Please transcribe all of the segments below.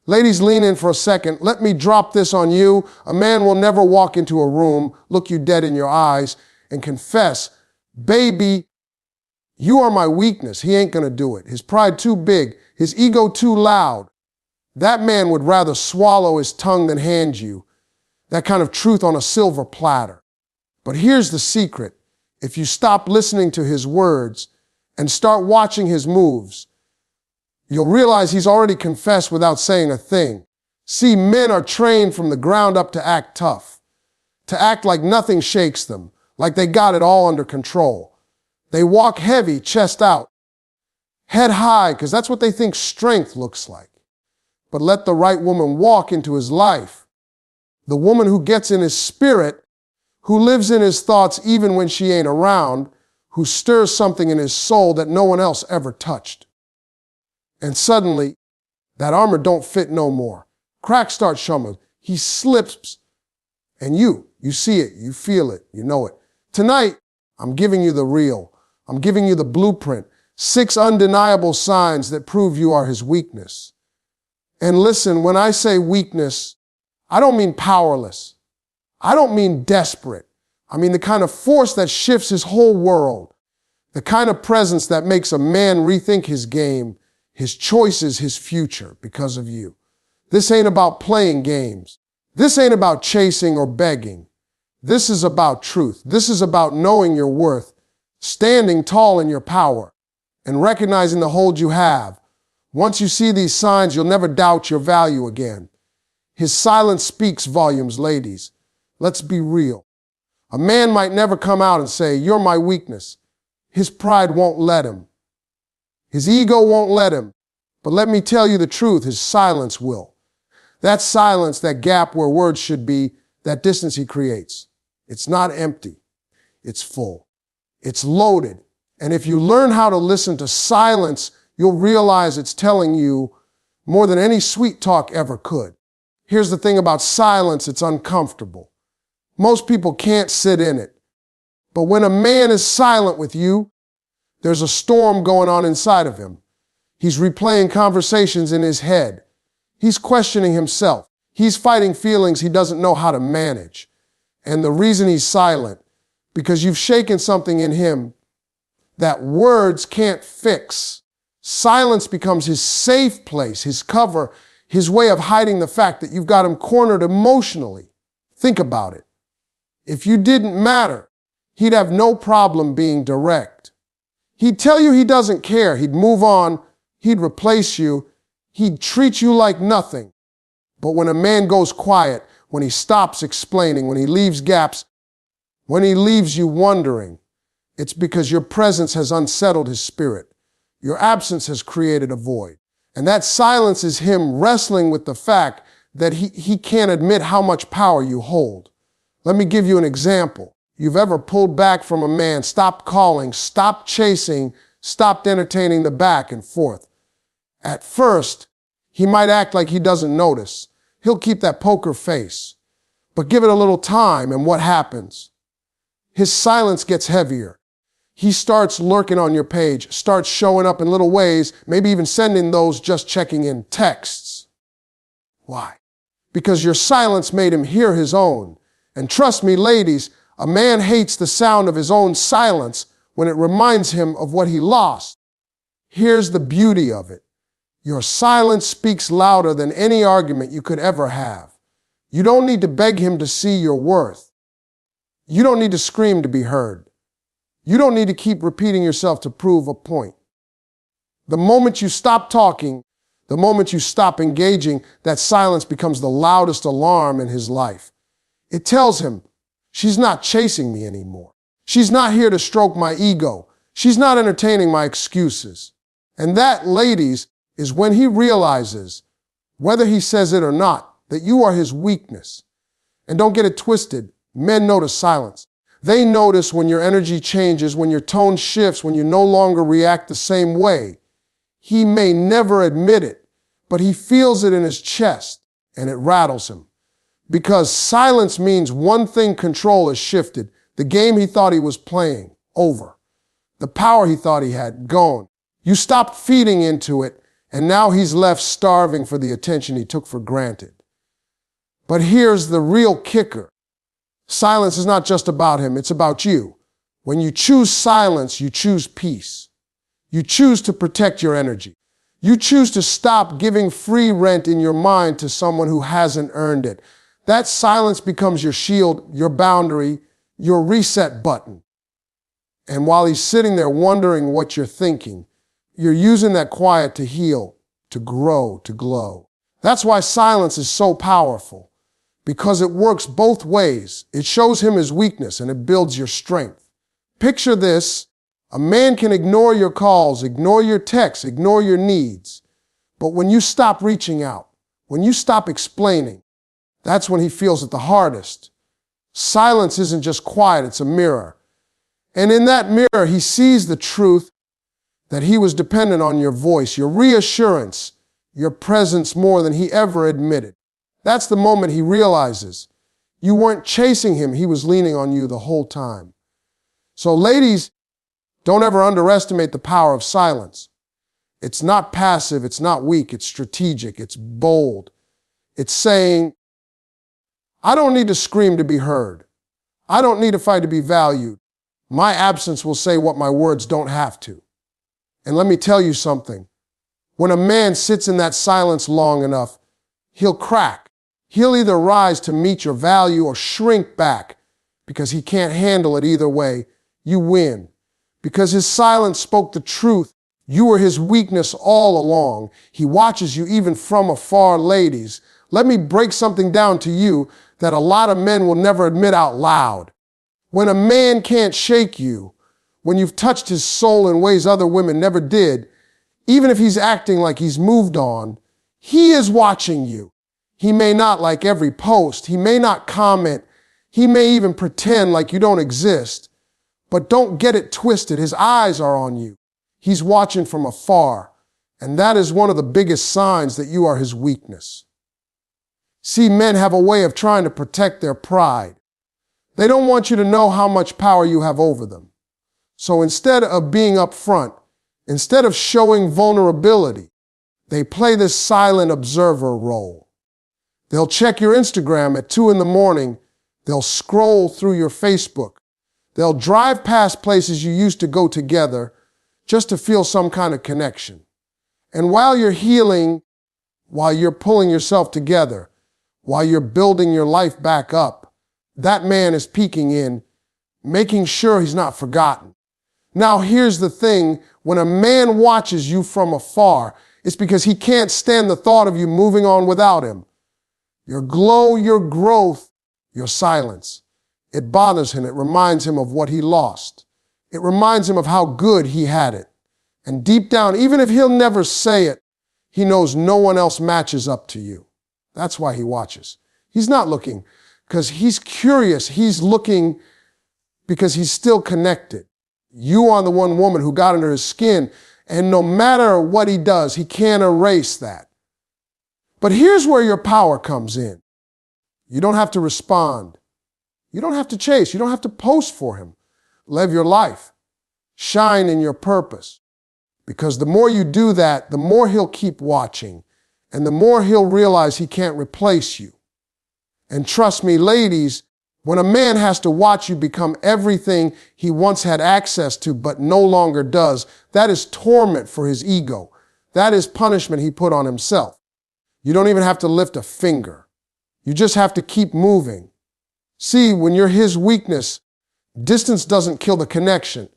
Ladies, lean in for a second. Let me drop this on you. A man will never walk into a room, look you dead in your eyes, and confess, baby, you are my weakness. He ain't gonna do it. His pride too big, his ego too loud. That man would rather swallow his tongue than hand you that kind of truth on a silver platter. But here's the secret. If you stop listening to his words and start watching his moves, you'll realize he's already confessed without saying a thing. See, men are trained from the ground up to act tough, to act like nothing shakes them, like they got it all under control. They walk heavy, chest out, head high, because that's what they think strength looks like. But let the right woman walk into his life. The woman who gets in his spirit, who lives in his thoughts even when she ain't around, who stirs something in his soul that no one else ever touched. And suddenly, that armor don't fit no more. Cracks start showing. He slips, and you see it, you feel it, you know it. Tonight, I'm giving you the real. I'm giving you the blueprint. 6 undeniable signs that prove you are his weakness. And listen, when I say weakness, I don't mean powerless. I don't mean desperate. I mean the kind of force that shifts his whole world. The kind of presence that makes a man rethink his game, his choices, his future because of you. This ain't about playing games. This ain't about chasing or begging. This is about truth. This is about knowing your worth, standing tall in your power, and recognizing the hold you have. Once you see these signs, you'll never doubt your value again. His silence speaks volumes, ladies. Let's be real. A man might never come out and say, you're my weakness. His pride won't let him. His ego won't let him. But let me tell you the truth, his silence will. That silence, that gap where words should be, that distance he creates. It's not empty. It's full. It's loaded. And if you learn how to listen to silence, you'll realize it's telling you more than any sweet talk ever could. Here's the thing about silence, it's uncomfortable. Most people can't sit in it. But when a man is silent with you, there's a storm going on inside of him. He's replaying conversations in his head. He's questioning himself. He's fighting feelings he doesn't know how to manage. And the reason he's silent, because you've shaken something in him that words can't fix. Silence becomes his safe place, his cover, his way of hiding the fact that you've got him cornered emotionally. Think about it. If you didn't matter, he'd have no problem being direct. He'd tell you he doesn't care. He'd move on. He'd replace you. He'd treat you like nothing. But when a man goes quiet, when he stops explaining, when he leaves gaps, when he leaves you wondering, it's because your presence has unsettled his spirit. Your absence has created a void. And that silence is him wrestling with the fact that he can't admit how much power you hold. Let me give you an example. You've ever pulled back from a man, stopped calling, stopped chasing, stopped entertaining the back and forth. At first, he might act like he doesn't notice. He'll keep that poker face. But give it a little time, and what happens? His silence gets heavier. He starts lurking on your page, starts showing up in little ways, maybe even sending those just checking in texts. Why? Because your silence made him hear his own. And trust me, ladies, a man hates the sound of his own silence when it reminds him of what he lost. Here's the beauty of it. Your silence speaks louder than any argument you could ever have. You don't need to beg him to see your worth. You don't need to scream to be heard. You don't need to keep repeating yourself to prove a point. The moment you stop talking, the moment you stop engaging, that silence becomes the loudest alarm in his life. It tells him, she's not chasing me anymore. She's not here to stroke my ego. She's not entertaining my excuses. And that, ladies, is when he realizes, whether he says it or not, that you are his weakness. And don't get it twisted. Men notice silence. They notice when your energy changes, when your tone shifts, when you no longer react the same way. He may never admit it, but he feels it in his chest, and it rattles him. Because silence means one thing: control has shifted. The game he thought he was playing, over. The power he thought he had, gone. You stopped feeding into it, And now he's left starving for the attention he took for granted. But here's the real kicker. Silence is not just about him, it's about you. When you choose silence, you choose peace. You choose to protect your energy. You choose to stop giving free rent in your mind to someone who hasn't earned it. That silence becomes your shield, your boundary, your reset button. And while he's sitting there wondering what you're thinking, you're using that quiet to heal, to grow, to glow. That's why silence is so powerful, because it works both ways. It shows him his weakness and it builds your strength. Picture this. A man can ignore your calls, ignore your texts, ignore your needs. But when you stop reaching out, when you stop explaining, that's when he feels it the hardest. Silence isn't just quiet, it's a mirror. And in that mirror, he sees the truth that he was dependent on your voice, your reassurance, your presence more than he ever admitted. That's the moment he realizes you weren't chasing him, he was leaning on you the whole time. So ladies, don't ever underestimate the power of silence. It's not passive, it's not weak, it's strategic, it's bold. It's saying, I don't need to scream to be heard. I don't need to fight to be valued. My absence will say what my words don't have to. And let me tell you something. When a man sits in that silence long enough, he'll crack. He'll either rise to meet your value or shrink back because he can't handle it either way. You win. Because his silence spoke the truth. You were his weakness all along. He watches you even from afar, ladies. Let me break something down to you that a lot of men will never admit out loud. When a man can't shake you, when you've touched his soul in ways other women never did, even if he's acting like he's moved on, he is watching you. He may not like every post. He may not comment. He may even pretend like you don't exist. But don't get it twisted. His eyes are on you. He's watching from afar. And that is one of the biggest signs that you are his weakness. See, men have a way of trying to protect their pride. They don't want you to know how much power you have over them. So instead of being upfront, instead of showing vulnerability, they play this silent observer role. They'll check your Instagram at 2 a.m. They'll scroll through your Facebook. They'll drive past places you used to go together just to feel some kind of connection. And while you're healing, while you're pulling yourself together, while you're building your life back up, that man is peeking in, making sure he's not forgotten. Now, here's the thing. When a man watches you from afar, it's because he can't stand the thought of you moving on without him. Your glow, your growth, your silence. It bothers him. It reminds him of what he lost. It reminds him of how good he had it. And deep down, even if he'll never say it, he knows no one else matches up to you. That's why he watches. He's not looking because he's curious. He's looking because he's still connected. You are the one woman who got under his skin, and no matter what he does, he can't erase that. But here's where your power comes in. You don't have to respond. You don't have to chase. You don't have to post for him. Live your life. Shine in your purpose. Because the more you do that, the more he'll keep watching, and the more he'll realize he can't replace you. And trust me, ladies, when a man has to watch you become everything he once had access to but no longer does, that is torment for his ego. That is punishment he put on himself. You don't even have to lift a finger. You just have to keep moving. See, when you're his weakness, distance doesn't kill the connection.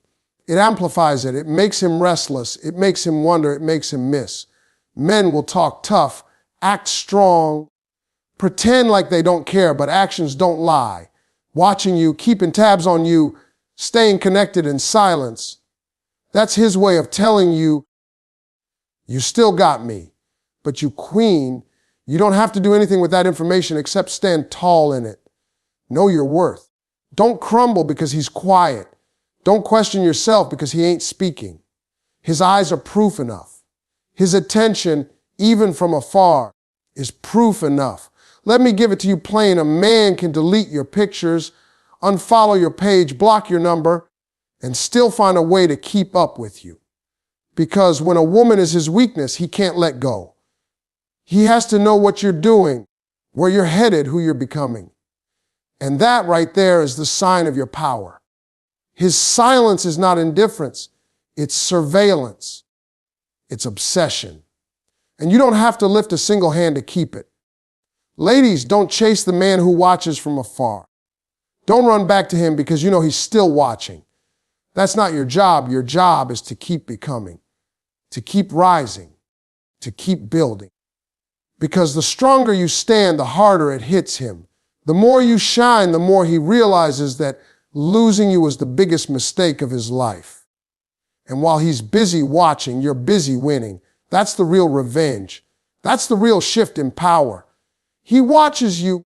It amplifies it. It makes him restless. It makes him wonder. It makes him miss. Men will talk tough, act strong, pretend like they don't care, but actions don't lie. Watching you, keeping tabs on you, staying connected in silence. That's his way of telling you, you still got me. But you queen, you don't have to do anything with that information except stand tall in it. Know your worth. Don't crumble because he's quiet. Don't question yourself because he ain't speaking. His eyes are proof enough. His attention, even from afar, is proof enough. Let me give it to you plain. A man can delete your pictures, unfollow your page, block your number, and still find a way to keep up with you. Because when a woman is his weakness, he can't let go. He has to know what you're doing, where you're headed, who you're becoming. And that right there is the sign of your power. His silence is not indifference. It's surveillance. It's obsession. And you don't have to lift a single hand to keep it. Ladies, don't chase the man who watches from afar. Don't run back to him because you know he's still watching. That's not your job. Your job is to keep becoming, to keep rising, to keep building. Because the stronger you stand, the harder it hits him. The more you shine, the more he realizes that losing you was the biggest mistake of his life. And while he's busy watching, you're busy winning. That's the real revenge. That's the real shift in power. He watches you,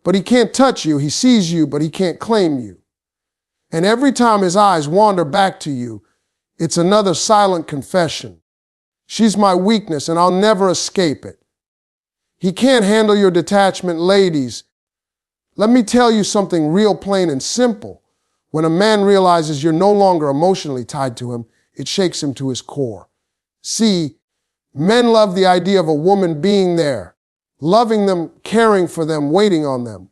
but he can't touch you. He sees you, but he can't claim you. And every time his eyes wander back to you, it's another silent confession. She's my weakness, and I'll never escape it. He can't handle your detachment, ladies. Let me tell you something real plain and simple. When a man realizes you're no longer emotionally tied to him, it shakes him to his core. See, men love the idea of a woman being there, loving them, caring for them, waiting on them.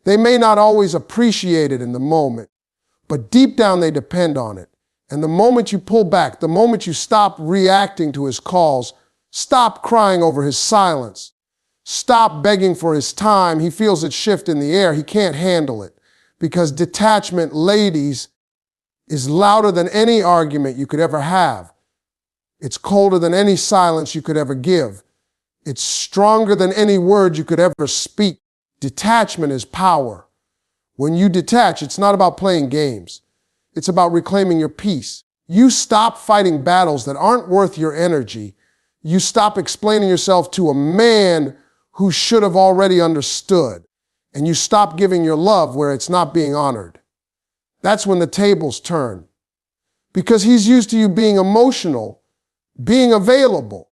They may not always appreciate it in the moment, but deep down they depend on it. And the moment you pull back, the moment you stop reacting to his calls, stop crying over his silence, stop begging for his time, he feels it shift in the air. He can't handle it. Because detachment, ladies, is louder than any argument you could ever have. It's colder than any silence you could ever give. It's stronger than any word you could ever speak. Detachment is power. When you detach, it's not about playing games. It's about reclaiming your peace. You stop fighting battles that aren't worth your energy. You stop explaining yourself to a man who should have already understood. And you stop giving your love where it's not being honored. That's when the tables turn. Because he's used to you being emotional, being available,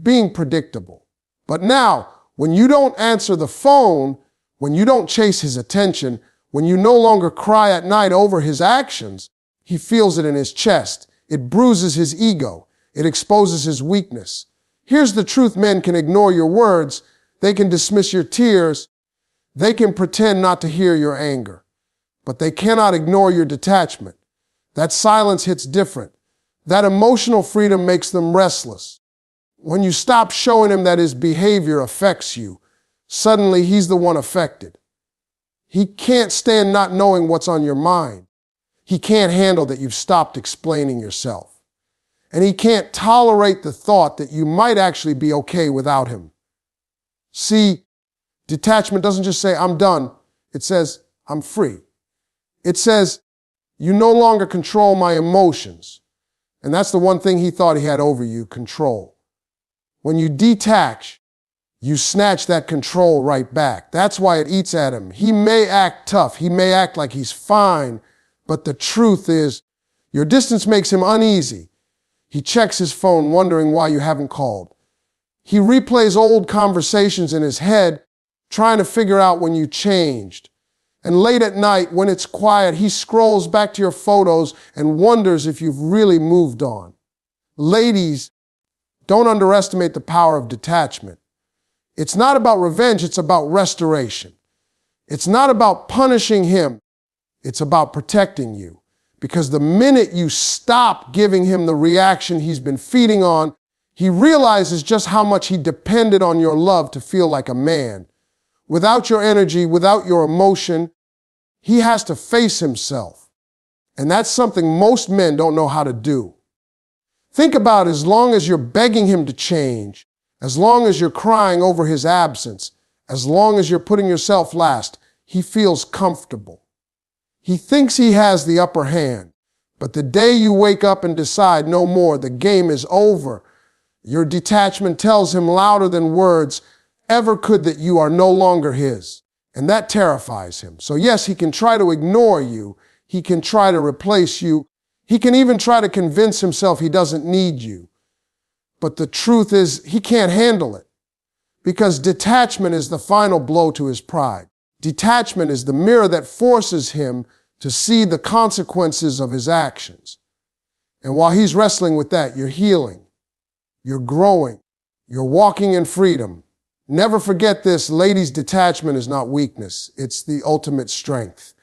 being predictable. But now, when you don't answer the phone, when you don't chase his attention, when you no longer cry at night over his actions, he feels it in his chest. It bruises his ego. It exposes his weakness. Here's the truth: men can ignore your words. They can dismiss your tears. They can pretend not to hear your anger. But they cannot ignore your detachment. That silence hits different. That emotional freedom makes them restless. When you stop showing him that his behavior affects you, suddenly he's the one affected. He can't stand not knowing what's on your mind. He can't handle that you've stopped explaining yourself. And he can't tolerate the thought that you might actually be okay without him. See, detachment doesn't just say, I'm done. It says, I'm free. It says, you no longer control my emotions. And that's the one thing he thought he had over you, control. When you detach, you snatch that control right back. That's why it eats at him. He may act tough. He may act like he's fine. But the truth is, your distance makes him uneasy. He checks his phone, wondering why you haven't called. He replays old conversations in his head, trying to figure out when you changed. And late at night, when it's quiet, he scrolls back to your photos and wonders if you've really moved on. Ladies, don't underestimate the power of detachment. It's not about revenge, it's about restoration. It's not about punishing him, it's about protecting you. Because the minute you stop giving him the reaction he's been feeding on, he realizes just how much he depended on your love to feel like a man. Without your energy, without your emotion, he has to face himself. And that's something most men don't know how to do. Think about it, as long as you're begging him to change, as long as you're crying over his absence, as long as you're putting yourself last, he feels comfortable. He thinks he has the upper hand. But the day you wake up and decide no more, the game is over, your detachment tells him louder than words ever could that you are no longer his. And that terrifies him. So yes, he can try to ignore you. He can try to replace you. He can even try to convince himself he doesn't need you. But the truth is, he can't handle it. Because detachment is the final blow to his pride. Detachment is the mirror that forces him to see the consequences of his actions. And while he's wrestling with that, you're healing, you're growing, you're walking in freedom. Never forget this, ladies, detachment is not weakness. It's the ultimate strength.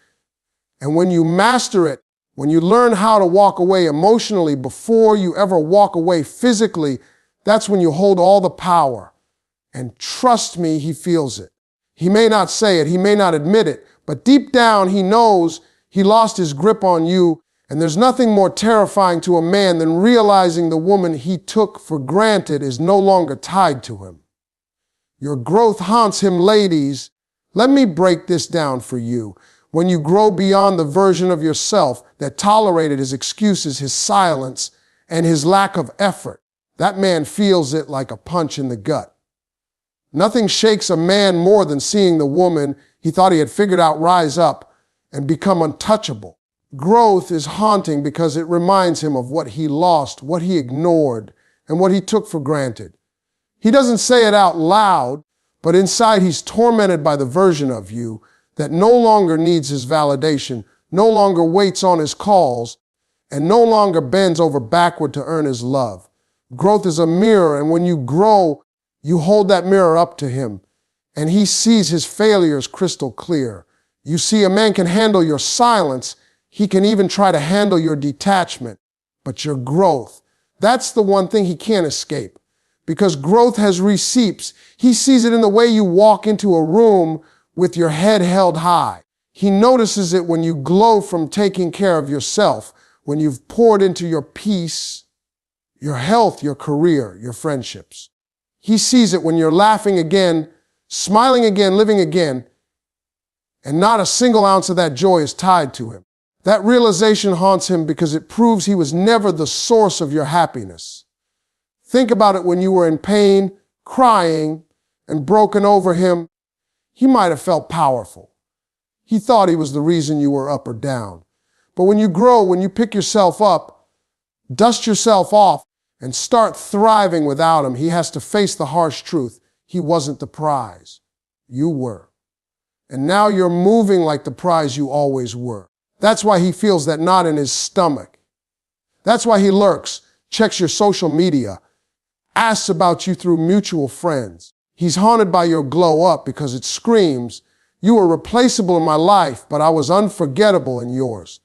And when you master it, when you learn how to walk away emotionally before you ever walk away physically, that's when you hold all the power. And trust me, he feels it. He may not say it, he may not admit it, but deep down he knows he lost his grip on you. And there's nothing more terrifying to a man than realizing the woman he took for granted is no longer tied to him. Your growth haunts him, ladies. Let me break this down for you. When you grow beyond the version of yourself that tolerated his excuses, his silence, and his lack of effort, that man feels it like a punch in the gut. Nothing shakes a man more than seeing the woman he thought he had figured out rise up and become untouchable. Growth is haunting because it reminds him of what he lost, what he ignored, and what he took for granted. He doesn't say it out loud, but inside he's tormented by the version of you that no longer needs his validation, no longer waits on his calls, and no longer bends over backward to earn his love. Growth is a mirror, and when you grow, you hold that mirror up to him, and he sees his failures crystal clear. You see, a man can handle your silence. He can even try to handle your detachment, but your growth, that's the one thing he can't escape. Because growth has receipts. He sees it in the way you walk into a room with your head held high. He notices it when you glow from taking care of yourself, when you've poured into your peace, your health, your career, your friendships. He sees it when you're laughing again, smiling again, living again, and not a single ounce of that joy is tied to him. That realization haunts him because it proves he was never the source of your happiness. Think about it when you were in pain, crying, and broken over him. He might have felt powerful. He thought he was the reason you were up or down. But when you grow, when you pick yourself up, dust yourself off, and start thriving without him, he has to face the harsh truth. He wasn't the prize. You were. And now you're moving like the prize you always were. That's why he feels that knot in his stomach. That's why he lurks, checks your social media, asks about you through mutual friends. He's haunted by your glow up because it screams, you were replaceable in my life, but I was unforgettable in yours.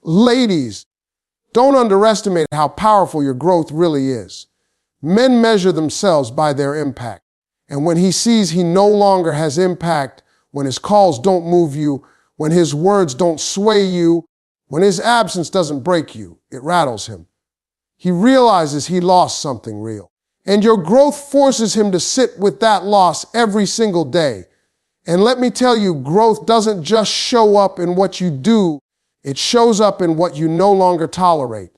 Ladies, don't underestimate how powerful your growth really is. Men measure themselves by their impact. And when he sees he no longer has impact, when his calls don't move you, when his words don't sway you, when his absence doesn't break you, it rattles him. He realizes he lost something real. And your growth forces him to sit with that loss every single day. And let me tell you, growth doesn't just show up in what you do, it shows up in what you no longer tolerate.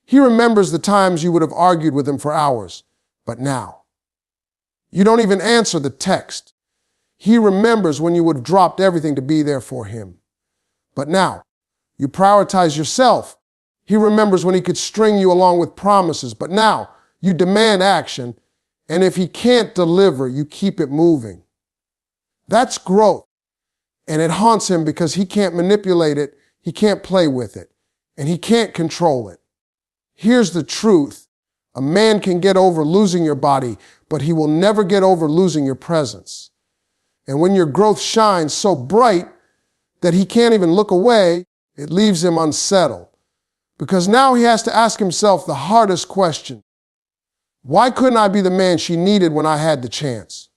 He remembers the times you would have argued with him for hours, but now, you don't even answer the text. He remembers when you would have dropped everything to be there for him. But now, you prioritize yourself. He remembers when he could string you along with promises, but now you demand action, and if he can't deliver, you keep it moving. That's growth, and it haunts him because he can't manipulate it, he can't play with it, and he can't control it. Here's the truth. A man can get over losing your body, but he will never get over losing your presence. And when your growth shines so bright that he can't even look away, it leaves him unsettled. Because now he has to ask himself the hardest question. Why couldn't I be the man she needed when I had the chance?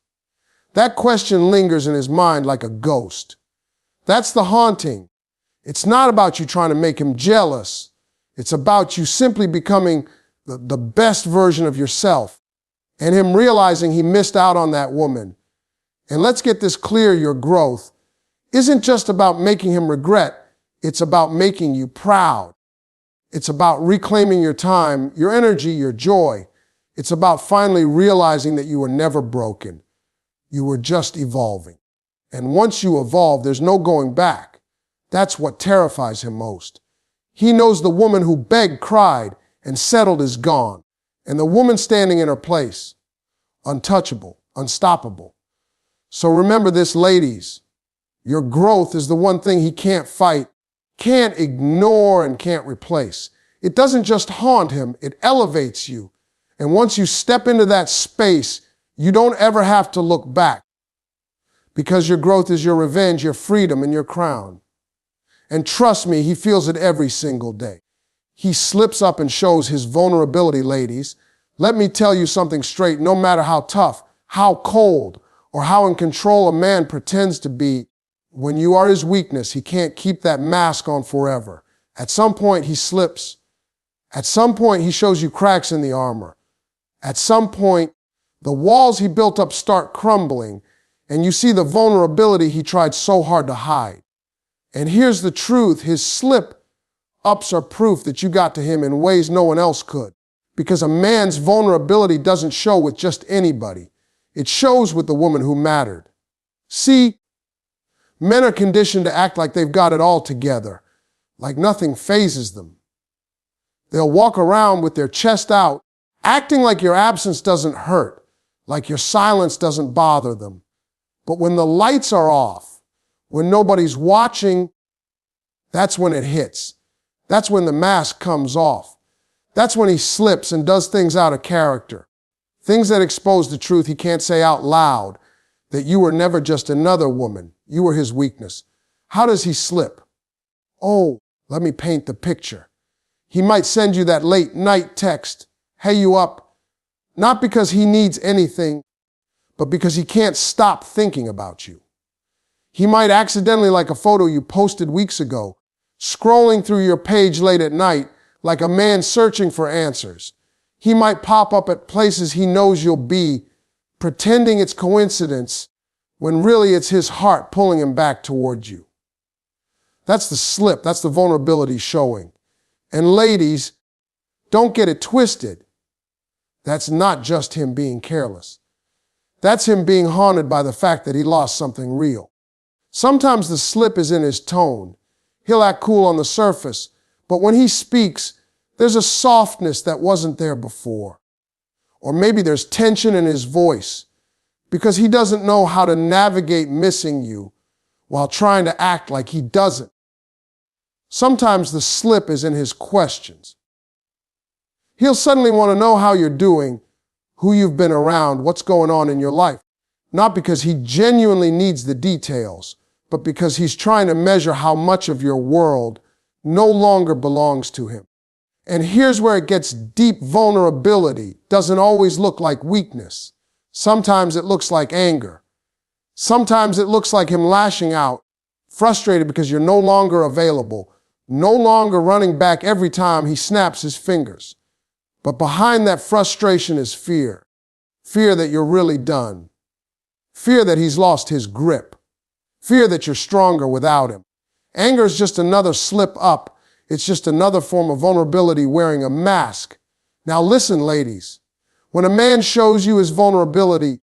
That question lingers in his mind like a ghost. That's the haunting. It's not about you trying to make him jealous. It's about you simply becoming the best version of yourself and him realizing he missed out on that woman. And let's get this clear, your growth isn't just about making him regret. It's about making you proud. It's about reclaiming your time, your energy, your joy. It's about finally realizing that you were never broken. You were just evolving. And once you evolve, there's no going back. That's what terrifies him most. He knows the woman who begged, cried, and settled is gone. And the woman standing in her place, untouchable, unstoppable. So remember this, ladies. Your growth is the one thing he can't fight, can't ignore, and can't replace. It doesn't just haunt him, it elevates you. And once you step into that space, you don't ever have to look back, because your growth is your revenge, your freedom, and your crown. And trust me, he feels it every single day. He slips up and shows his vulnerability, ladies. Let me tell you something straight. No matter how tough, how cold, or how in control a man pretends to be, when you are his weakness, he can't keep that mask on forever. At some point, he slips. At some point, he shows you cracks in the armor. At some point, the walls he built up start crumbling, and you see the vulnerability he tried so hard to hide. And here's the truth. His slip-ups are proof that you got to him in ways no one else could. Because a man's vulnerability doesn't show with just anybody. It shows with the woman who mattered. See, men are conditioned to act like they've got it all together, like nothing phases them. They'll walk around with their chest out, acting like your absence doesn't hurt, like your silence doesn't bother them. But when the lights are off, when nobody's watching, that's when it hits. That's when the mask comes off. That's when he slips and does things out of character. Things that expose the truth he can't say out loud, that you were never just another woman. You were his weakness. How does he slip? Oh, let me paint the picture. He might send you that late night text, hey, you up? Not because he needs anything, but because he can't stop thinking about you. He might accidentally like a photo you posted weeks ago, scrolling through your page late at night like a man searching for answers. He might pop up at places he knows you'll be, pretending it's coincidence, when really it's his heart pulling him back towards you. That's the slip, that's the vulnerability showing. And ladies, don't get it twisted. That's not just him being careless. That's him being haunted by the fact that he lost something real. Sometimes the slip is in his tone. He'll act cool on the surface, but when he speaks, there's a softness that wasn't there before. Or maybe there's tension in his voice because he doesn't know how to navigate missing you while trying to act like he doesn't. Sometimes the slip is in his questions. He'll suddenly want to know how you're doing, who you've been around, what's going on in your life. Not because he genuinely needs the details, but because he's trying to measure how much of your world no longer belongs to him. And here's where it gets deep. Vulnerability doesn't always look like weakness. Sometimes it looks like anger. Sometimes it looks like him lashing out, frustrated because you're no longer available, no longer running back every time he snaps his fingers. But behind that frustration is fear. Fear that you're really done. Fear that he's lost his grip. Fear that you're stronger without him. Anger is just another slip up. It's just another form of vulnerability wearing a mask. Now listen, ladies. When a man shows you his vulnerability,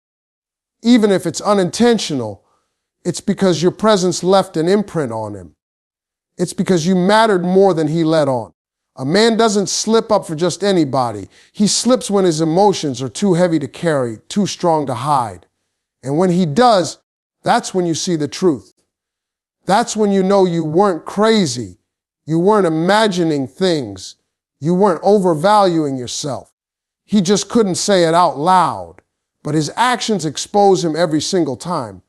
even if it's unintentional, it's because your presence left an imprint on him. It's because you mattered more than he let on. A man doesn't slip up for just anybody. He slips when his emotions are too heavy to carry, too strong to hide. And when he does, that's when you see the truth. That's when you know you weren't crazy. You weren't imagining things. You weren't overvaluing yourself. He just couldn't say it out loud, but his actions expose him every single time.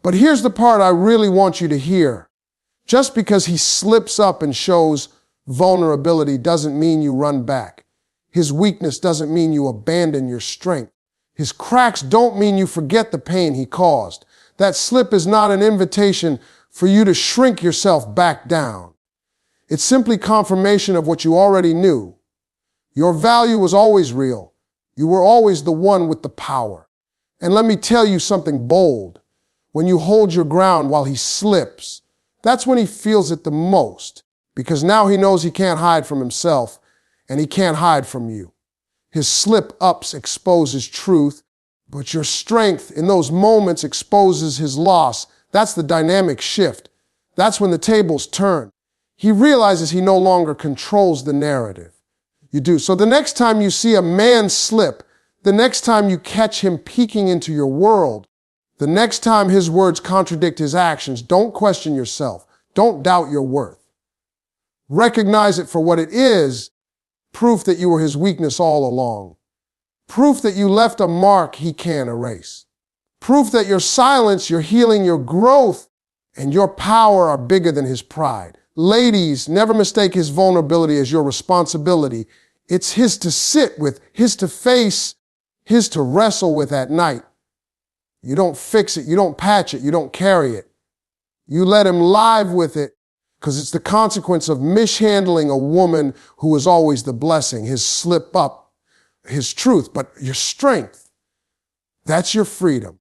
But here's the part I really want you to hear. Just because he slips up and shows vulnerability doesn't mean you run back. His weakness doesn't mean you abandon your strength. His cracks don't mean you forget the pain he caused. That slip is not an invitation for you to shrink yourself back down. It's simply confirmation of what you already knew. Your value was always real. You were always the one with the power. And let me tell you something bold. When you hold your ground while he slips, that's when he feels it the most, because now he knows he can't hide from himself and he can't hide from you. His slip-ups expose his truth, but your strength in those moments exposes his loss. That's the dynamic shift. That's when the tables turn. He realizes he no longer controls the narrative. You do. So the next time you see a man slip, the next time you catch him peeking into your world, the next time his words contradict his actions, don't question yourself. Don't doubt your worth. Recognize it for what it is Proof that you were his weakness all along. Proof that you left a mark he can't erase. Proof that your silence, your healing, your growth, and your power are bigger than his pride. Ladies, never mistake his vulnerability as your responsibility. It's his to sit with, his to face, his to wrestle with at night. You don't fix it, you don't patch it, you don't carry it. You let him live with it, because it's the consequence of mishandling a woman who is always the blessing, his slip up, his truth, but your strength. That's your freedom.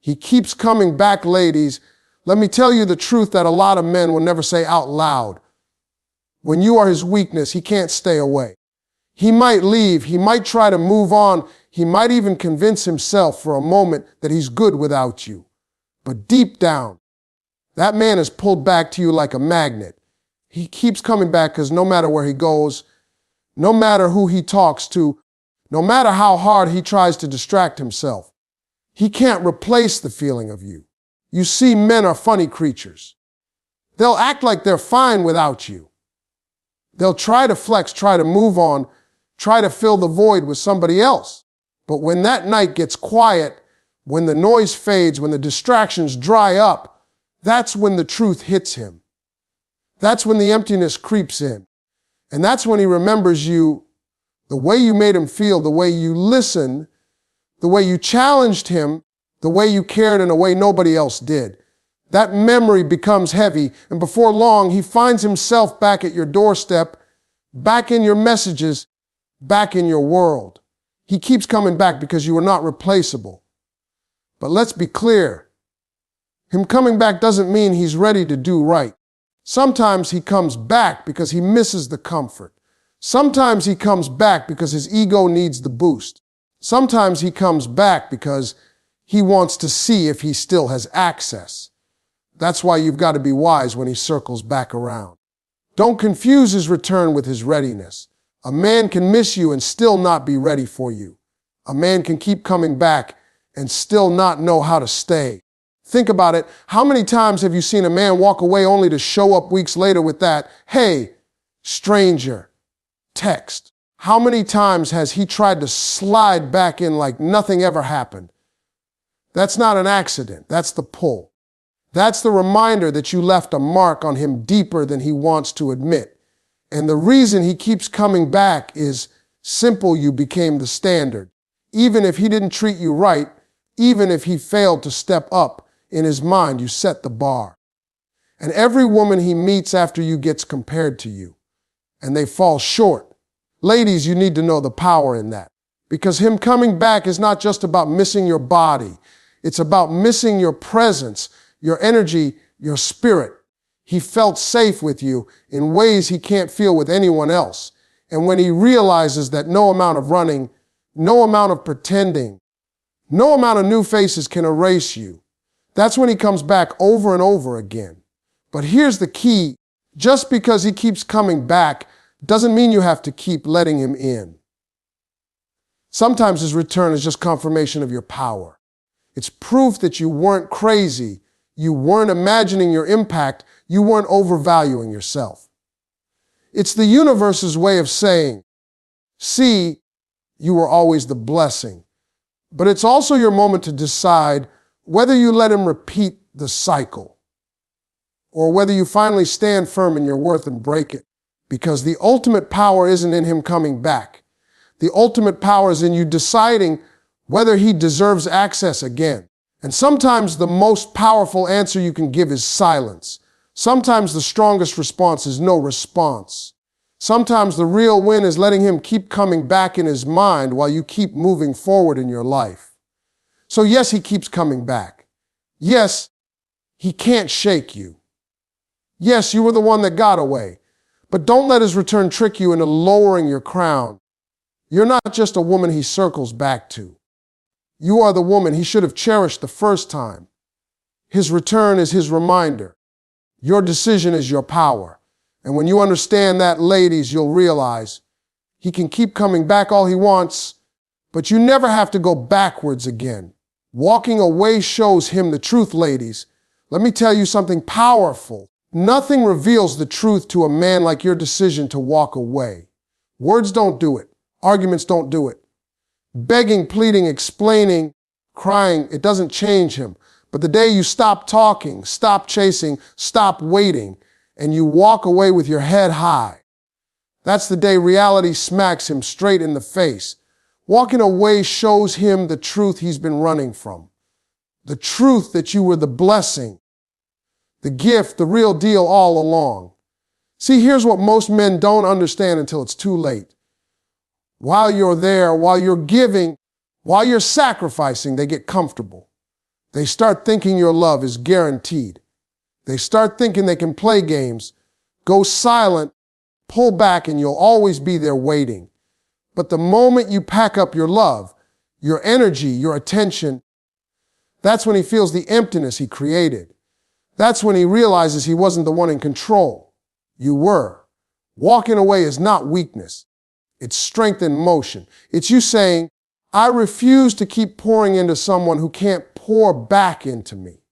He keeps coming back, ladies. Let me tell you the truth that a lot of men will never say out loud. When you are his weakness, he can't stay away. He might leave. He might try to move on. He might even convince himself for a moment that he's good without you. But deep down, that man is pulled back to you like a magnet. He keeps coming back because no matter where he goes, no matter who he talks to, no matter how hard he tries to distract himself, he can't replace the feeling of you. You see, men are funny creatures. They'll act like they're fine without you. They'll try to flex, try to move on, try to fill the void with somebody else. But when that night gets quiet, when the noise fades, when the distractions dry up, that's when the truth hits him. That's when the emptiness creeps in. And that's when he remembers you, the way you made him feel, the way you listened, the way you challenged him, the way you cared in a way nobody else did. That memory becomes heavy, and before long, he finds himself back at your doorstep, back in your messages, back in your world. He keeps coming back because you are not replaceable. But let's be clear. Him coming back doesn't mean he's ready to do right. Sometimes he comes back because he misses the comfort. Sometimes he comes back because his ego needs the boost. Sometimes he comes back because he wants to see if he still has access. That's why you've got to be wise when he circles back around. Don't confuse his return with his readiness. A man can miss you and still not be ready for you. A man can keep coming back and still not know how to stay. Think about it. How many times have you seen a man walk away only to show up weeks later with that, "Hey, stranger," text? How many times has he tried to slide back in like nothing ever happened? That's not an accident. That's the pull. That's the reminder that you left a mark on him deeper than he wants to admit. And the reason he keeps coming back is simple: you became the standard. Even if he didn't treat you right, even if he failed to step up, in his mind, you set the bar. And every woman he meets after you gets compared to you, and they fall short. Ladies, you need to know the power in that, because him coming back is not just about missing your body. It's about missing your presence, your energy, your spirit. He felt safe with you in ways he can't feel with anyone else. And when he realizes that no amount of running, no amount of pretending, no amount of new faces can erase you, that's when he comes back over and over again. But here's the key. Just because he keeps coming back doesn't mean you have to keep letting him in. Sometimes his return is just confirmation of your power. It's proof that you weren't crazy, you weren't imagining your impact, you weren't overvaluing yourself. It's the universe's way of saying, see, you were always the blessing. But it's also your moment to decide whether you let him repeat the cycle or whether you finally stand firm in your worth and break it. Because the ultimate power isn't in him coming back. The ultimate power is in you deciding whether he deserves access again. And sometimes the most powerful answer you can give is silence. Sometimes the strongest response is no response. Sometimes the real win is letting him keep coming back in his mind while you keep moving forward in your life. So yes, he keeps coming back. Yes, he can't shake you. Yes, you were the one that got away. But don't let his return trick you into lowering your crown. You're not just a woman he circles back to. You are the woman he should have cherished the first time. His return is his reminder. Your decision is your power. And when you understand that, ladies, you'll realize he can keep coming back all he wants, but you never have to go backwards again. Walking away shows him the truth, ladies. Let me tell you something powerful. Nothing reveals the truth to a man like your decision to walk away. Words don't do it. Arguments don't do it. Begging, pleading, explaining, crying, it doesn't change him. But the day you stop talking, stop chasing, stop waiting, and you walk away with your head high, that's the day reality smacks him straight in the face. Walking away shows him the truth he's been running from. The truth that you were the blessing, the gift, the real deal all along. See, here's what most men don't understand until it's too late. While you're there, while you're giving, while you're sacrificing, they get comfortable. They start thinking your love is guaranteed. They start thinking they can play games, go silent, pull back, and you'll always be there waiting. But the moment you pack up your love, your energy, your attention, that's when he feels the emptiness he created. That's when he realizes he wasn't the one in control. You were. Walking away is not weakness. It's strength in motion. It's you saying, I refuse to keep pouring into someone who can't pour back into me.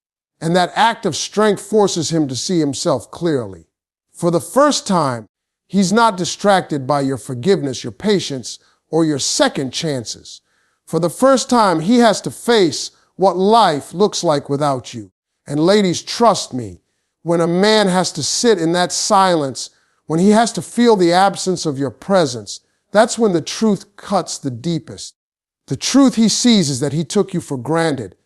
And that act of strength forces him to see himself clearly. For the first time, he's not distracted by your forgiveness, your patience, or your second chances. For the first time, he has to face what life looks like without you. And ladies, trust me, when a man has to sit in that silence, when he has to feel the absence of your presence, that's when the truth cuts the deepest. The truth he sees is that he took you for granted.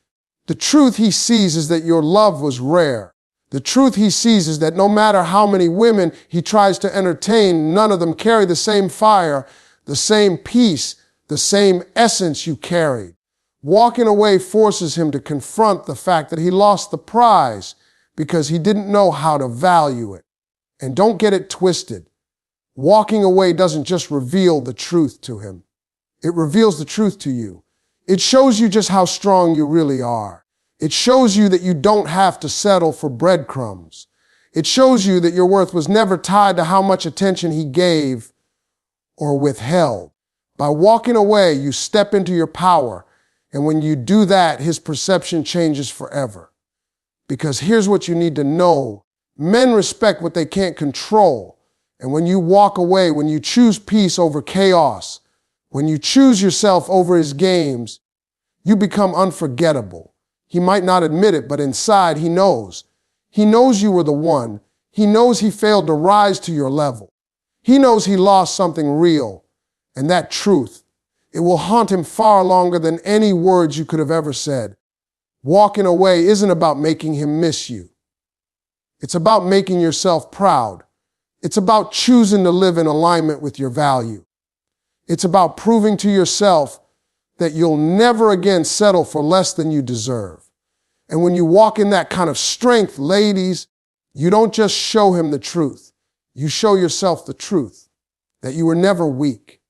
The truth he sees is that your love was rare. The truth he sees is that no matter how many women he tries to entertain, none of them carry the same fire, the same peace, the same essence you carried. Walking away forces him to confront the fact that he lost the prize because he didn't know how to value it. And don't get it twisted. Walking away doesn't just reveal the truth to him. It reveals the truth to you. It shows you just how strong you really are. It shows you that you don't have to settle for breadcrumbs. It shows you that your worth was never tied to how much attention he gave or withheld. By walking away, you step into your power. And when you do that, his perception changes forever. Because here's what you need to know. Men respect what they can't control. And when you walk away, when you choose peace over chaos, when you choose yourself over his games, you become unforgettable. He might not admit it, but inside he knows. He knows you were the one. He knows he failed to rise to your level. He knows he lost something real. And that truth, it will haunt him far longer than any words you could have ever said. Walking away isn't about making him miss you. It's about making yourself proud. It's about choosing to live in alignment with your value. It's about proving to yourself that you'll never again settle for less than you deserve. And when you walk in that kind of strength, ladies, you don't just show him the truth. You show yourself the truth, that you were never weak.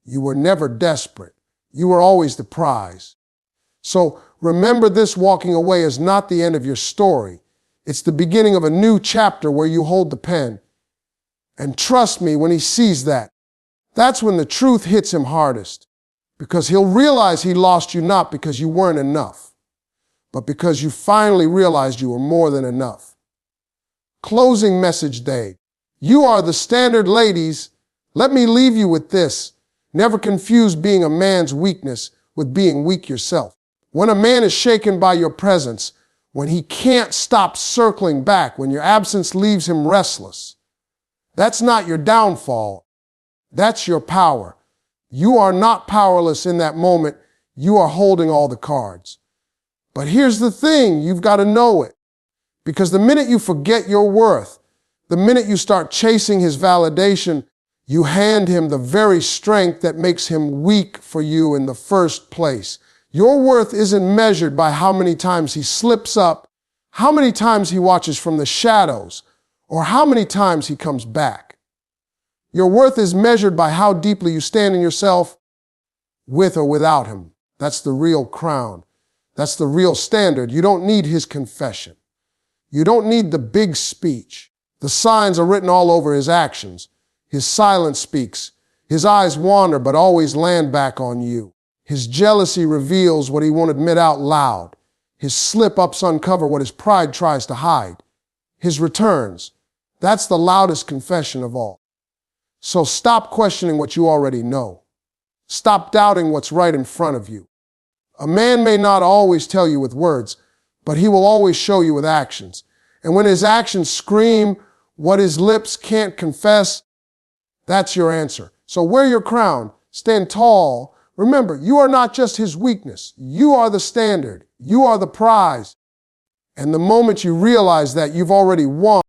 You were never desperate. You were always the prize. So remember, this walking away is not the end of your story. It's the beginning of a new chapter where you hold the pen. And trust me, when he sees that, that's when the truth hits him hardest. Because he'll realize he lost you not because you weren't enough, but because you finally realized you were more than enough. Closing message day. You are the standard, ladies. Let me leave you with this. Never confuse being a man's weakness with being weak yourself. When a man is shaken by your presence, when he can't stop circling back, when your absence leaves him restless, that's not your downfall. That's your power. You are not powerless in that moment. You are holding all the cards. But here's the thing, you've got to know it. Because the minute you forget your worth, the minute you start chasing his validation, you hand him the very strength that makes him weak for you in the first place. Your worth isn't measured by how many times he slips up, how many times he watches from the shadows, or how many times he comes back. Your worth is measured by how deeply you stand in yourself with or without him. That's the real crown. That's the real standard. You don't need his confession. You don't need the big speech. The signs are written all over his actions. His silence speaks. His eyes wander but always land back on you. His jealousy reveals what he won't admit out loud. His slip-ups uncover what his pride tries to hide. His returns, that's the loudest confession of all. So stop questioning what you already know. Stop doubting what's right in front of you. A man may not always tell you with words, but he will always show you with actions. And when his actions scream what his lips can't confess, that's your answer. So wear your crown, stand tall. Remember, you are not just his weakness. You are the standard. You are the prize. And the moment you realize that, you've already won.